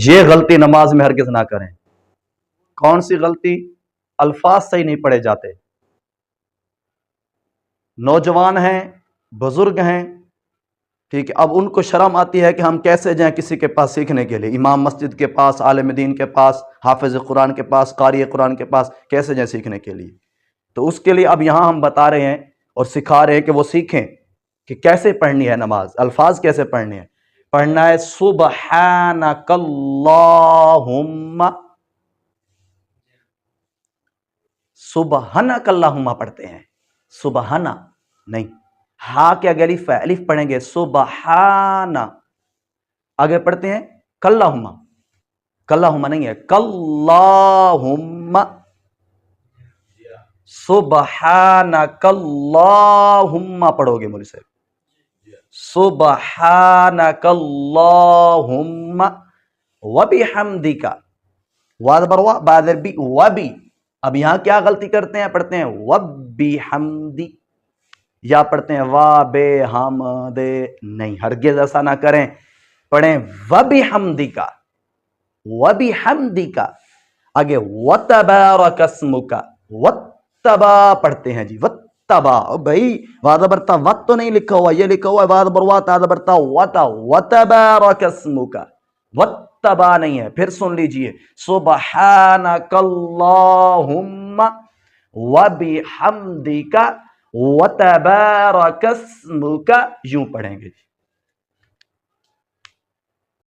یہ غلطی نماز میں ہرگز نہ کریں۔ کون سی غلطی؟ الفاظ صحیح نہیں پڑھے جاتے۔ نوجوان ہیں، بزرگ ہیں، ٹھیک ہے، اب ان کو شرم آتی ہے کہ ہم کیسے جائیں کسی کے پاس سیکھنے کے لیے، امام مسجد کے پاس، عالم دین کے پاس، حافظ قرآن کے پاس، قاری قرآن کے پاس، کیسے جائیں سیکھنے کے لیے؟ تو اس کے لیے اب یہاں ہم بتا رہے ہیں اور سکھا رہے ہیں کہ وہ سیکھیں کہ کیسے پڑھنی ہے نماز، الفاظ کیسے پڑھنے ہیں۔ پڑھنا ہے سبحانک اللہم، سبحانک اللہم پڑھتے ہیں، سبحانہ نہیں، ہا کے آگے الف ہے، الف پڑھیں گے سبحانہ، آگے پڑھتے ہیں کلہم، کلہم نہیں ہے، کلہم، سبحانک اللہم پڑھو گے مولوی صاحب، سبحانک اللہم وبحمدک، وادبر وا بادر بی وبی، اب یہاں کیا غلطی کرتے ہیں؟ پڑھتے ہیں وبحمدی، یا پڑھتے ہیں وا بے ہم دے، نہیں، ہرگز ایسا نہ کریں، پڑھیں وبحمدک، وبحمدک، آگے وتبارک اسمک، وتبا پڑھتے ہیں جی، وتبا، بھائی واد برتا وت تو نہیں لکھا ہوا، یہ لکھا ہوا ہے واد بروا تاد برتا وتا، وتبارک اسمک، وتبا نہیں ہے، پھر سن لیجئے سبحانک اللہم وبحمدک وتبارک اسمک، یوں پڑھیں گے جی۔